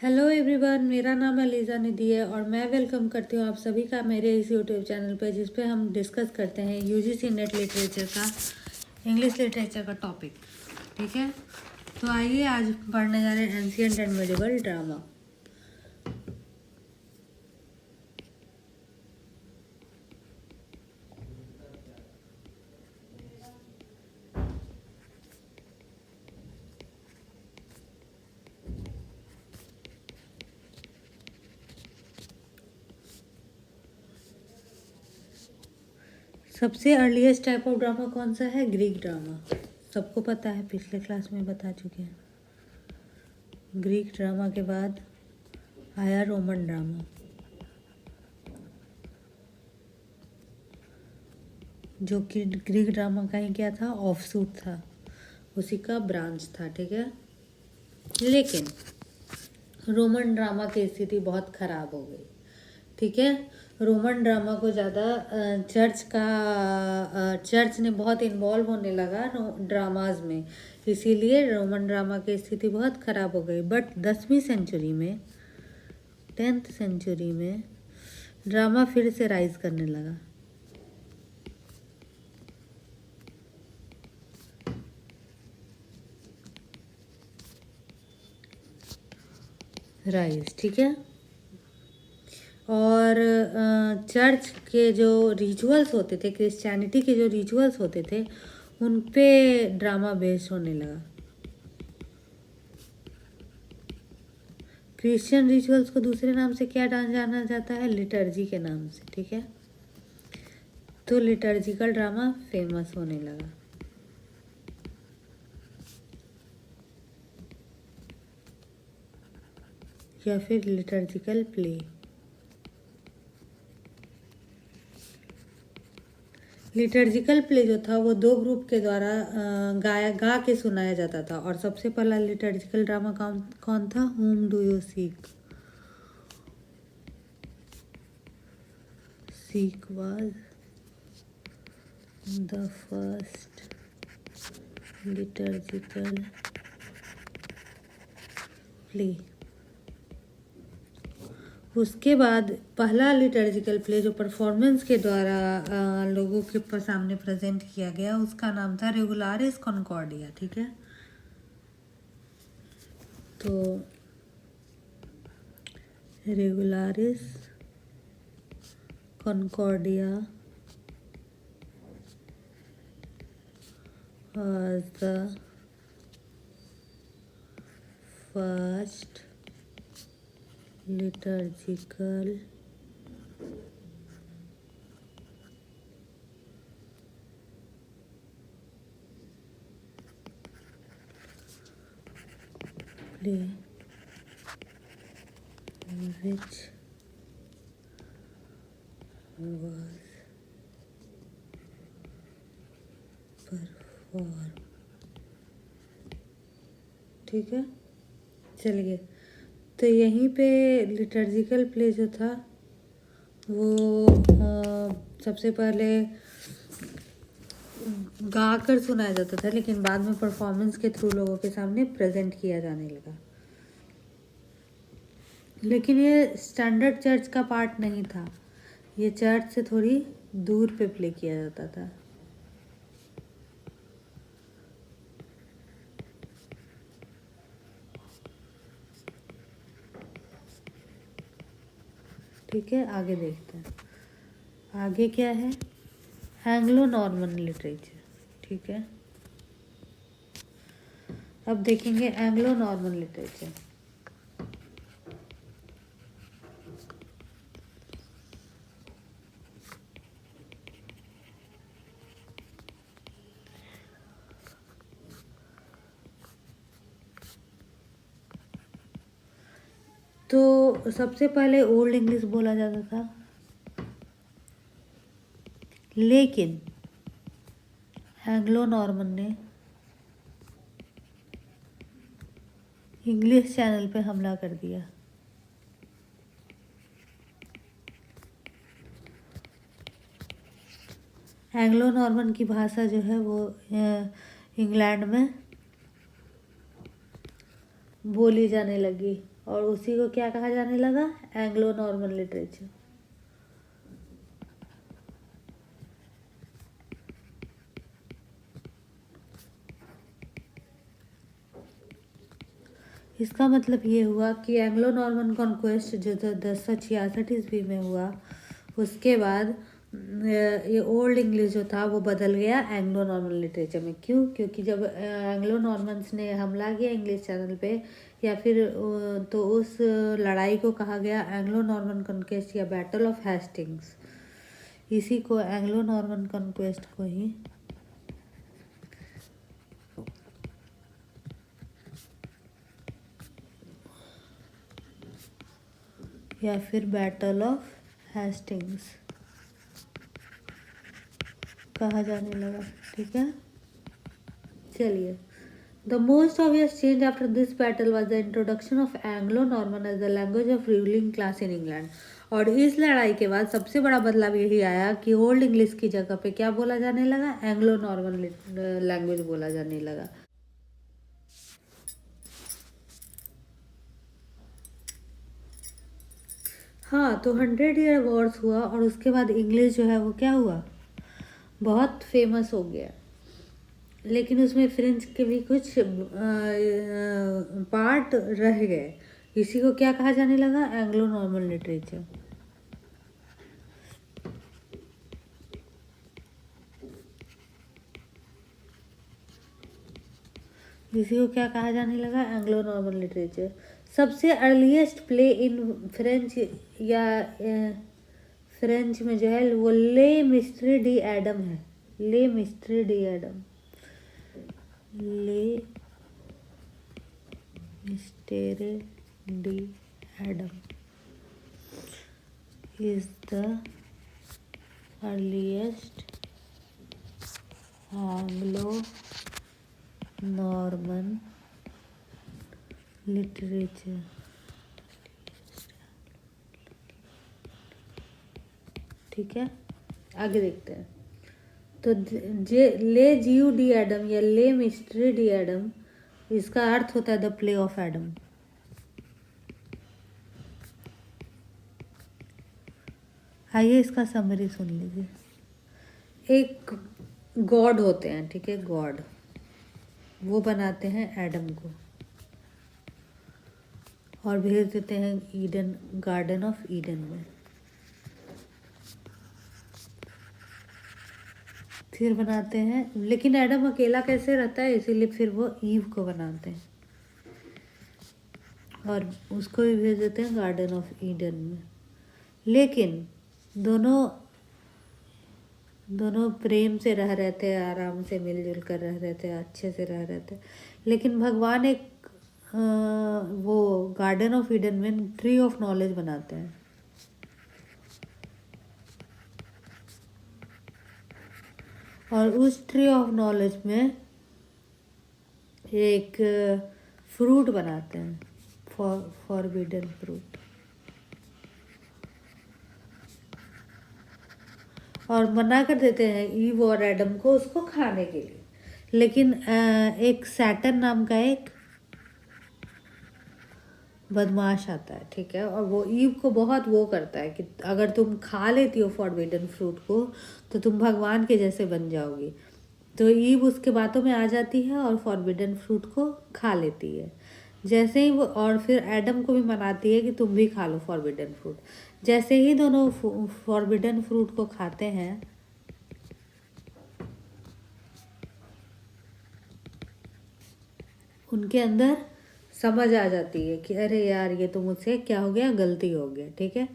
Hello everyone, मेरा नाम अलीज़ा निधि है और मैं वेलकम करती हूँ आप सभी का मेरे इस यूट्यूब चैनल पे, जिस पे हम डिस्कस करते हैं यूजीसी नेट लिटरेचर का इंग्लिश लिटरेचर का टॉपिक। ठीक है, तो आइए आज पढ़ने जा रहे हैं एंशिएंट एंड मिडिवल ड्रामा। सबसे अर्लीस्ट टाइप ऑफ ड्रामा कौन सा है? Greek drama. सबको पता है, पिछले क्लास में बता चुके हैं। ग्रीक ड्रामा के बाद आया रोमन ड्रामा, जो कि ग्रीक ड्रामा का ही क्या था, ऑफशूट था, उसी का ब्रांच था। ठीक है, लेकिन रोमन ड्रामा की स्थिति बहुत ख़राब हो गई। ठीक है, रोमन ड्रामा को ज़्यादा चर्च ने बहुत इन्वॉल्व होने लगा ड्रामाज में, इसीलिए रोमन ड्रामा की स्थिति बहुत ख़राब हो गई। बट 10वीं सेंचुरी में, 10th सेंचुरी में ड्रामा फिर से राइज करने लगा। ठीक है, और चर्च के जो रिचुअल्स होते थे, क्रिश्चियनिटी के जो रिचुअल्स होते थे, उन पे ड्रामा बेस्ड होने लगा। क्रिश्चियन रिचुअल्स को दूसरे नाम से क्या जाना जाता है? लिटर्जी के नाम से। ठीक है, तो लिटर्जिकल ड्रामा फेमस होने लगा। या फिर लिटर्जिकल प्ले। लिटर्जिकल प्ले जो था वो दो ग्रुप के द्वारा गा के सुनाया जाता था। और सबसे पहला लिटर्जिकल ड्रामा कौन था? Home do you seek. Seek was the first liturgical play. उसके बाद पहला लिटर्जिकल प्ले जो परफॉर्मेंस के द्वारा लोगों के सामने प्रेजेंट किया गया, उसका नाम था रेगुलारिस कॉन्कॉर्डिया। ठीक है, तो रेगुलारिस कॉन्कॉर्डिया was the first liturgical play which was performed। ठीक है, चलिए, तो यहीं पे लिटर्जिकल प्ले जो था वो सबसे पहले गा कर सुनाया जाता था, लेकिन बाद में परफॉर्मेंस के थ्रू लोगों के सामने प्रेजेंट किया जाने लगा। लेकिन ये स्टैंडर्ड चर्च का पार्ट नहीं था, ये चर्च से थोड़ी दूर पे प्ले किया जाता था। ठीक है, आगे देखते हैं। आगे क्या है? Anglo Norman literature. ठीक है, अब देखेंगे एंग्लो नॉर्मन लिटरेचर। तो सबसे पहले ओल्ड इंग्लिश बोला जाता था, लेकिन एंग्लो नॉर्मन ने इंग्लिश चैनल पे हमला कर दिया। एंग्लो नॉर्मन की भाषा जो है वो इंग्लैंड में बोली जाने लगी और उसी को क्या कहा जाने लगा? Anglo Norman literature. इसका मतलब ये हुआ कि एंग्लो नॉर्मन कॉन्क्वेस्ट जो 1066 ईस्वी में हुआ, उसके बाद ये ओल्ड इंग्लिश जो था वो बदल गया एंग्लो नॉर्मन लिटरेचर में। क्यों? क्योंकि जब एंग्लो नॉर्मन्स ने हमला किया इंग्लिश चैनल पे, या फिर तो उस लड़ाई को कहा गया एंग्लो नॉर्मन कॉन्क्वेस्ट या बैटल ऑफ हेस्टिंग्स। इसी को एंग्लो नॉर्मन कॉन्क्वेस्ट को ही या फिर बैटल ऑफ हेस्टिंग्स कहा जाने लगा। ठीक है, चलिए। The most obvious change after this battle was the introduction of Anglo Norman as the language of ruling class in England. और इस लड़ाई के बाद सबसे बड़ा बदलाव यही आया कि ओल्ड इंग्लिश की जगह पे क्या बोला जाने लगा? एंग्लो नॉर्मन लैंग्वेज बोला जाने लगा। हाँ, तो 100 ईयर वॉर्स हुआ और उसके बाद इंग्लिश जो है वो क्या हुआ? बहुत फेमस हो गया। लेकिन उसमें फ्रेंच के भी कुछ पार्ट रह गए। इसी को क्या कहा जाने लगा? Anglo Norman literature. इसी को क्या कहा जाने लगा? Anglo Norman literature. सबसे अर्लीस्ट प्ले इन फ्रेंच या फ्रेंच में जो है वो ले मिस्ट्री डी एडम है। ले mystery de Adam, le mystere de Adam is the earliest Anglo-Norman literature। ठीक है, आगे देखते हैं। तो ले जीयू डी एडम या ले मिस्ट्री डी एडम, इसका अर्थ होता है द प्ले ऑफ एडम। आइए इसका समरी सुन लीजिए। एक गॉड होते हैं, ठीक है, गॉड, वो बनाते हैं एडम को और भेज देते हैं ईडन, गार्डन ऑफ ईडन में। फिर बनाते हैं, लेकिन एडम अकेला कैसे रहता है, इसीलिए फिर वो ईव को बनाते हैं और उसको भी भेज देते हैं गार्डन ऑफ ईडन में। लेकिन दोनों प्रेम से रह रहे थे, आराम से मिलजुल कर रह रहे थे, अच्छे से रह रहे थे। लेकिन भगवान एक वो गार्डन ऑफ ईडन में ट्री ऑफ नॉलेज बनाते हैं। और उस ट्री ऑफ नॉलेज में एक फ्रूट बनाते हैं, फॉरबिडन फ्रूट, और मना कर देते हैं ईव और एडम को उसको खाने के लिए। लेकिन एक सैटर्न नाम का एक बदमाश आता है, ठीक है, और वो ईव को बहुत वो करता है कि अगर तुम खा लेती हो फॉरबिडन फ्रूट को तो तुम भगवान के जैसे बन जाओगी। तो ईव उसके बातों में आ जाती है और फॉरबिडन फ्रूट को खा लेती है। जैसे ही वो, और फिर एडम को भी मनाती है कि तुम भी खा लो फॉरबिडन फ्रूट। जैसे ही दोनों फॉरबिडन फ्रूट को खाते हैं, उनके अंदर समझ आ जाती है कि अरे यार ये तो मुझसे क्या हो गया, गलती हो गया। ठीक है,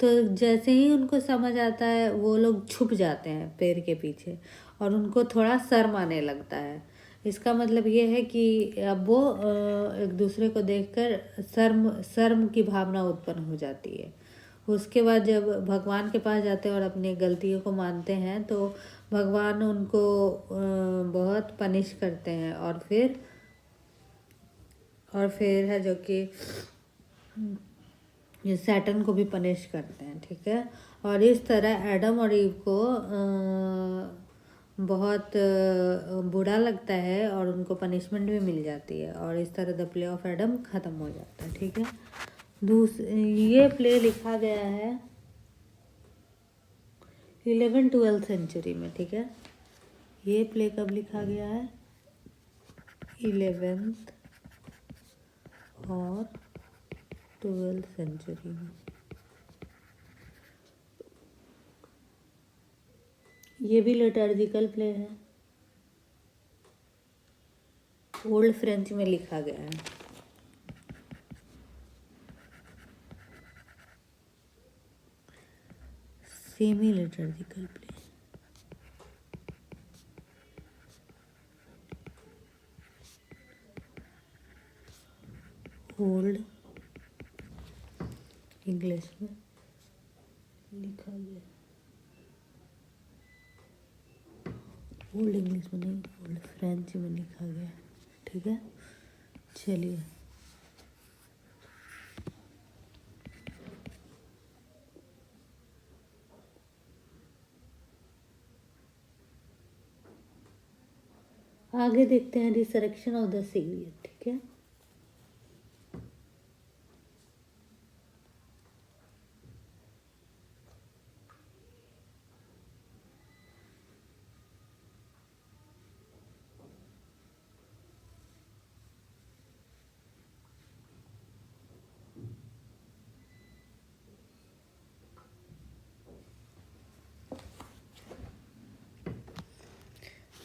तो जैसे ही उनको समझ आता है वो लोग छुप जाते हैं पेड़ के पीछे और उनको थोड़ा शर्म आने लगता है। इसका मतलब ये है कि अब वो एक दूसरे को देखकर शर्म की भावना उत्पन्न हो जाती है। उसके बाद जब भगवान के पास जाते हैं और अपनी गलतियों को मानते हैं तो भगवान उनको बहुत पनिश करते हैं और फिर है जो कि ये सैटर्न को भी पनिश करते हैं। ठीक है, और इस तरह एडम और ईव को बहुत बुरा लगता है और उनको पनिशमेंट भी मिल जाती है और इस तरह द प्ले ऑफ एडम ख़त्म हो जाता है। ठीक है, ये प्ले लिखा गया है 11th-12th सेंचुरी में। ठीक है, ये प्ले कब लिखा गया है? 11th और 12th सेंचुरी में। ये भी लिटर्जिकल प्ले है, ओल्ड फ्रेंच में लिखा गया है। Semi liturgical play. Old English में लिखा गया, ओल्ड इंग्लिश में नहीं, ओल्ड फ्रेंच में लिखा गया। ठीक है, चलिए आगे देखते हैं रिसरेक्शन ऑफ द सेवियर। ठीक है,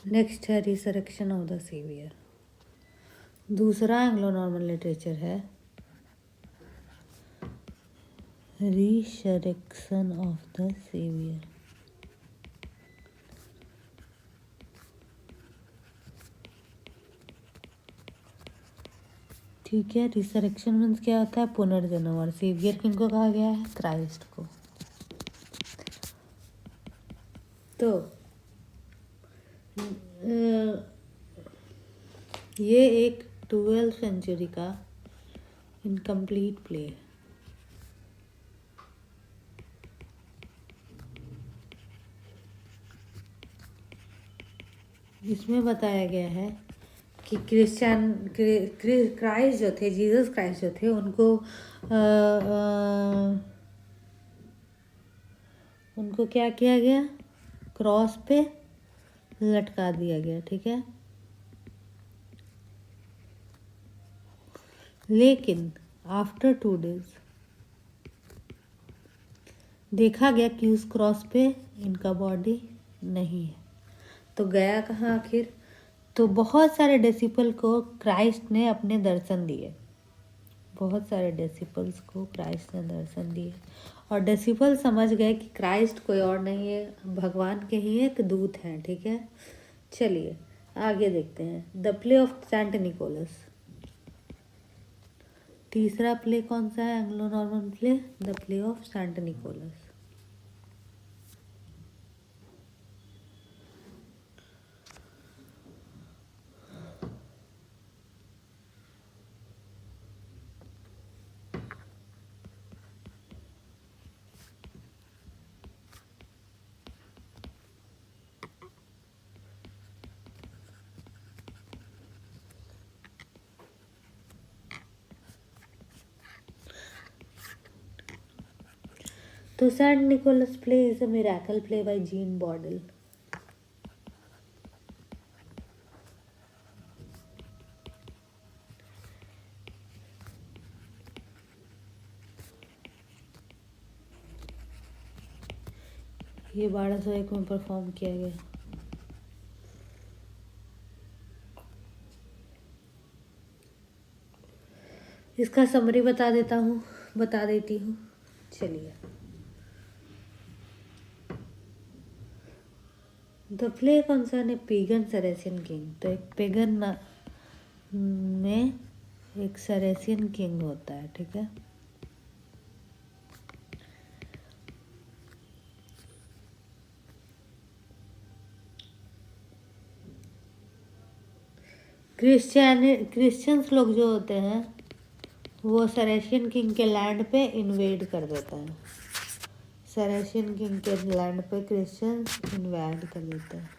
नेक्स्ट है रिसरेक्शन ऑफ द सेवियर। दूसरा एंग्लो नॉर्मन लिटरेचर है रिसरेक्शन ऑफ द सेवियर। ठीक है, रिसरेक्शन मीन्स क्या होता है? पुनर्जन्म। और सेवियर किनको कहा गया है? क्राइस्ट को। तो ये एक 12th सेंचुरी का इनकम्प्लीट प्ले है। इसमें बताया गया है कि क्राइस्ट जो थे, जीसस क्राइस्ट जो थे, उनको क्या किया गया? क्रॉस पे लटका दिया गया। ठीक है, लेकिन आफ्टर 2 days देखा गया कि उस क्रॉस पे इनका बॉडी नहीं है। तो गया कहाँ आखिर? तो बहुत सारे डिसिपल को क्राइस्ट ने अपने दर्शन दिए, बहुत सारे डिसिपल्स को क्राइस्ट ने दर्शन दिए और डिसिपल समझ गए कि क्राइस्ट कोई और नहीं है, भगवान के ही एक दूत हैं। ठीक है, चलिए आगे देखते हैं the play of saint Nicholas. तीसरा प्ले कौन सा है? Anglo Norman play the play of saint Nicholas. तो saint Nicholas play is a miracle play by Jean Bodel. ये 1201 में परफॉर्म किया गया। इसका समरी बता देती हूँ। चलिए, the play concern a pagan Saracen king. तो एक पेगन में एक सरेसियन किंग होता है। ठीक है, क्रिश्चियंस लोग जो होते हैं वो सरेशियन किंग के लैंड पे इन्वेड कर देता है। सरेशियन किंग के लैंड पे क्रिश्चियंस इन्वेड कर देते हैं।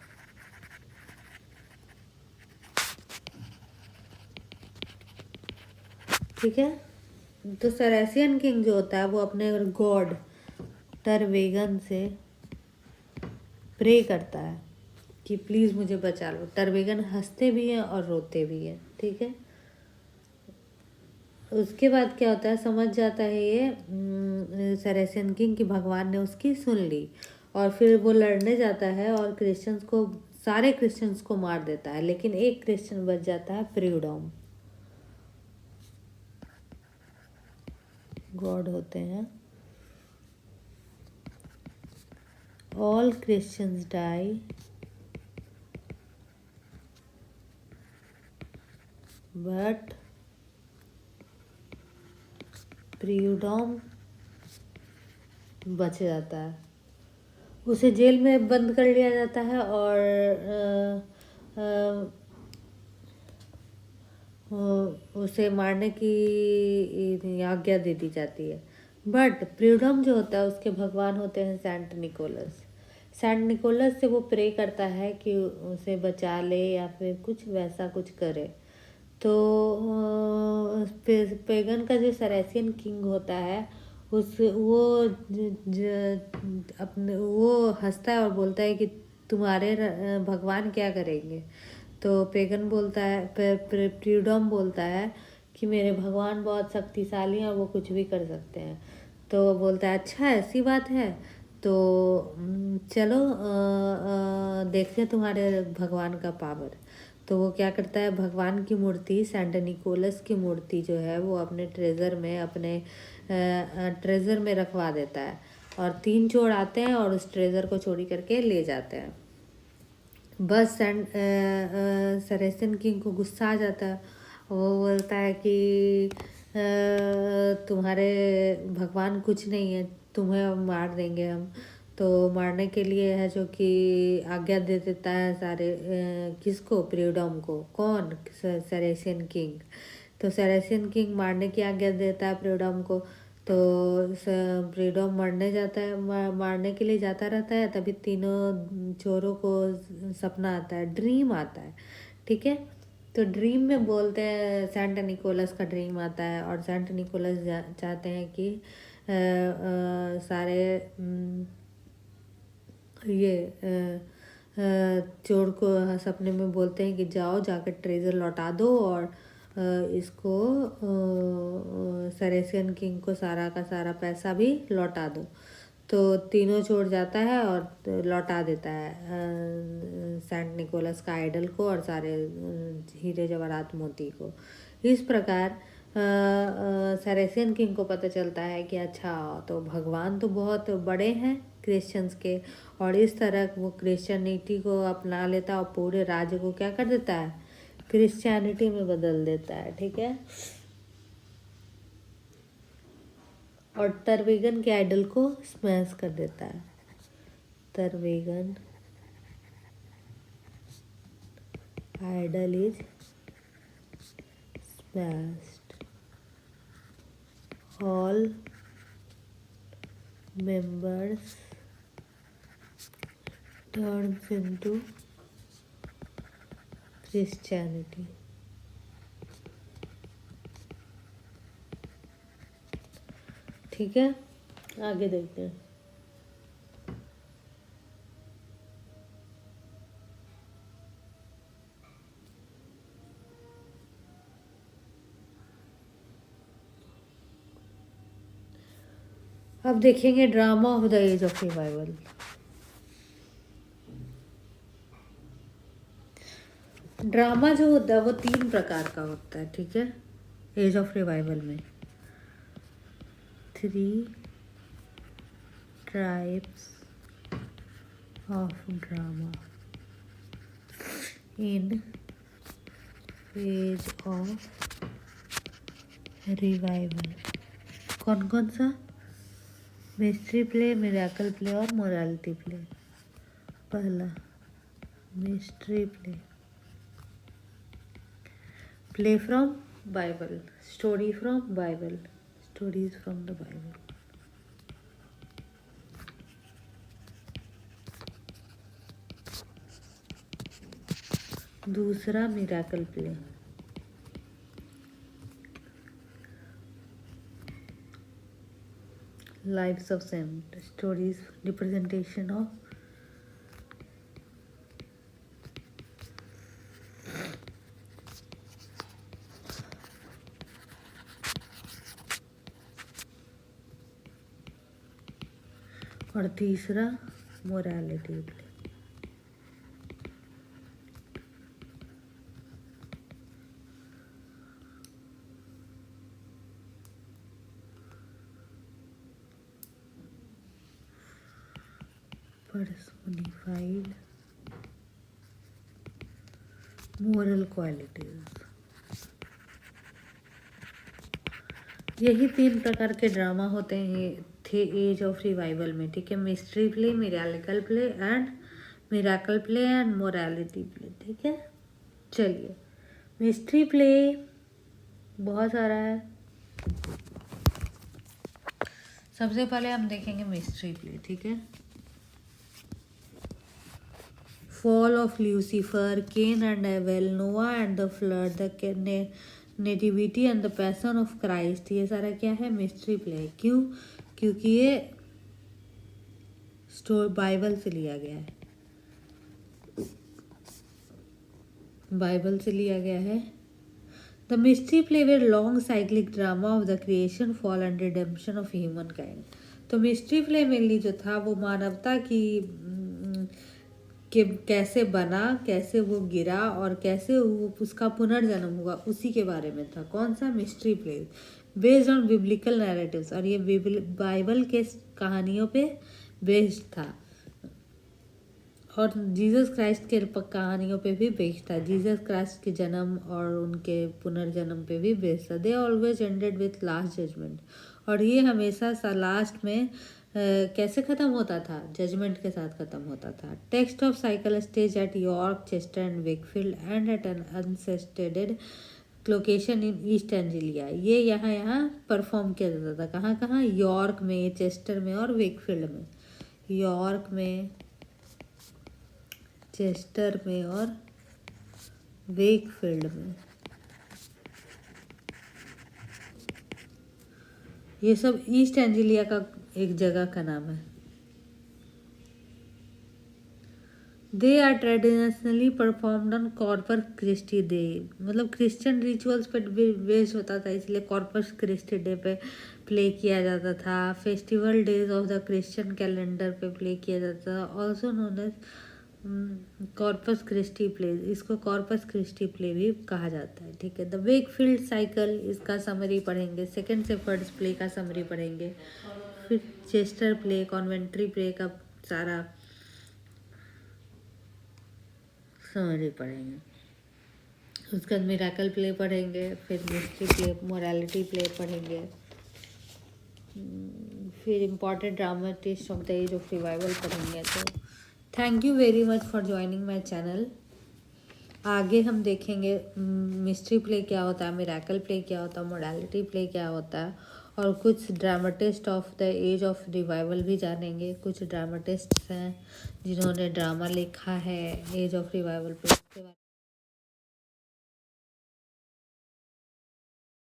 ठीक है। तो सरेसियन किंग जो होता है वो अपने गॉड टरवेगन से प्रे करता है कि प्लीज़ मुझे बचा लो। टरवेगन हंसते भी हैं और रोते भी हैं, ठीक है। उसके बाद क्या होता है, समझ जाता है ये सरेसियन किंग कि भगवान ने उसकी सुन ली, और फिर वो लड़ने जाता है और क्रिश्चियंस को, सारे क्रिश्चियंस को मार देता है, लेकिन एक क्रिश्चियन बच जाता है, प्रियुडॉम। गॉड होते हैं। ऑल क्रिश्चियंस डाई बट प्रियुडॉम बच जाता है। उसे जेल में बंद कर लिया जाता है और उसे मारने की आज्ञा दे दी जाती है। बट प्रियुडॉम जो होता है उसके भगवान होते हैं सेंट निकोलस। सेंट निकोलस से वो प्रे करता है कि उसे बचा ले या फिर कुछ वैसा कुछ करे। तो पेगन का जो सरेसियन किंग होता है उस वो अपने वो हंसता है और बोलता है कि तुम्हारे भगवान क्या करेंगे। तो पेगन बोलता है, प्रियुडॉम बोलता है कि मेरे भगवान बहुत शक्तिशाली हैं और वो कुछ भी कर सकते हैं। तो बोलता है अच्छा ऐसी बात है, तो चलो देखते हैं तुम्हारे भगवान का पावर। तो वो क्या करता है, भगवान की मूर्ति, सेंट निकोलस की मूर्ति जो है वो अपने ट्रेजर में रखवा देता है, और 3 चोर आते हैं और उस ट्रेजर को चोरी करके ले जाते हैं। बस सरेसियन किंग को गुस्सा आ जाता है। वो बोलता है कि तुम्हारे भगवान कुछ नहीं है, तुम्हें मार देंगे हम। तो मारने के लिए है जो कि आज्ञा दे देता है सारे किसको, प्रियुडॉम को। कौन, सरेसियन किंग। तो सरेसियन किंग मारने की आज्ञा देता है प्रियुडॉम को। तो प्रियुडॉम मारने के लिए जाता रहता है, तभी तीनों चोरों को सपना आता है, ड्रीम आता है, ठीक है। तो ड्रीम में बोलते हैं, सेंट निकोलस का ड्रीम आता है और सेंट निकोलस चाहते हैं कि सारे चोर को सपने में बोलते हैं कि जाओ जाकर ट्रेजर लौटा दो और इसको सरेसियन किंग को सारा का सारा पैसा भी लौटा दो। तो तीनों चोर जाता है और लौटा देता है सेंट निकोलस का आइडल को और सारे हीरे जवाहरात मोती को। इस प्रकार सरेसियन किंग को पता चलता है कि अच्छा, तो भगवान तो बहुत बड़े हैं क्रिश्चियंस के, और इस तरह वो क्रिश्चियनिटी को अपना लेता है और पूरे राज्य को क्या कर देता है, क्रिश्चियनिटी में बदल देता है, ठीक है। और टरवेगन के आइडल को स्मैश कर देता है। Tervagant idol is smashed, all members turns into Christianity. ठीक है, आगे देखते हैं। अब देखेंगे drama of the age of revival. Drama जो होता है वो 3 प्रकार का होता है, ठीक है, एज ऑफ रिवाइवल में। 3 types of drama in age of revival. कौन कौन सा? मिस्ट्री प्ले, मिरेकल प्ले और मोरालिटी प्ले। पहला mystery play, play from Bible, story from Bible, stories from the Bible. दूसरा miracle play, lives of saint, stories representation of और तीसरा morality play. Personified moral qualities. यही 3 प्रकार के drama होते हैं थे एज ऑफ रिवाइवल में, ठीक है। Mystery play, miracle play and morality play, ठीक है। चलिए, मिस्ट्री प्ले बहुत सारा है। सबसे पहले हम देखेंगे मिस्ट्री प्ले, ठीक है। Fall of Lucifer, Cain and Abel, Noah and the flood, the nativity and the passion of Christ, ये सारा क्या है? Mystery play. क्यों? क्योंकि ये बाइबल से लिया गया है, बाइबल से लिया गया है। The mystery play were long cyclic drama of the creation, fall and redemption of humankind. तो मिस्ट्री प्ले मेनली जो था वो मानवता की कि कैसे बना, कैसे वो गिरा और कैसे वो उसका पुनर्जन्म हुआ, उसी के बारे में था। कौन सा? Mystery play, based on biblical narratives, और ये बाइबल के कहानियों पे बेस्ड था और जीसस क्राइस्ट के कहानियों पे भी बेस्ड था। जीसस क्राइस्ट के जन्म और उनके पुनर्जन्म पे भी बेस्ड था। They always ended with last judgment, और ये हमेशा सा लास्ट में कैसे ख़त्म होता था? जजमेंट के साथ ख़त्म होता था। Text of cycle stage at York, Chester and Wakefield and at an unascertained location in East Anglia. ये यहाँ परफॉर्म किया जाता था। कहाँ कहाँ? यॉर्क में, चेस्टर में और वेकफील्ड में। यॉर्क में, चेस्टर में और वेकफील्ड में। ये सब ईस्ट एंजिलिया का एक जगह का नाम है। They are traditionally performed on Corpus Christi day, मतलब क्रिश्चियन रिचुअल्स पर बेस्ड होता था, इसलिए कॉर्पस क्रिस्टी डे पे प्ले किया जाता था। Festival days of the Christian calendar पे प्ले किया जाता था, also known as Corpus Christi play. इसको कॉर्पस क्रिस्टी प्ले भी कहा जाता है, ठीक है। द वेकफील्ड साइकिल, इसका समरी पढ़ेंगे। सेकेंड शेफर्ड्स प्ले का समरी पढ़ेंगे। फिर चेस्टर प्ले, कॉन्वेंट्री प्ले का सारा समरी पढ़ेंगे। उसके बाद मिराकल प्ले पढ़ेंगे, फिर मिस्ट्री प्ले, मोरालिटी प्ले पढ़ेंगे, फिर important dramatist of the age of revival पढ़ेंगे। तो thank you very much for joining my channel. आगे हम देखेंगे मिस्ट्री प्ले क्या होता है, मिराकल प्ले क्या होता है, मोडालिटी प्ले क्या होता है, और कुछ dramatist of the age of revival भी जानेंगे। कुछ ड्रामेटिस्ट हैं जिन्होंने ड्रामा लिखा है एज ऑफ रिवाइवल पे, उसके बारे में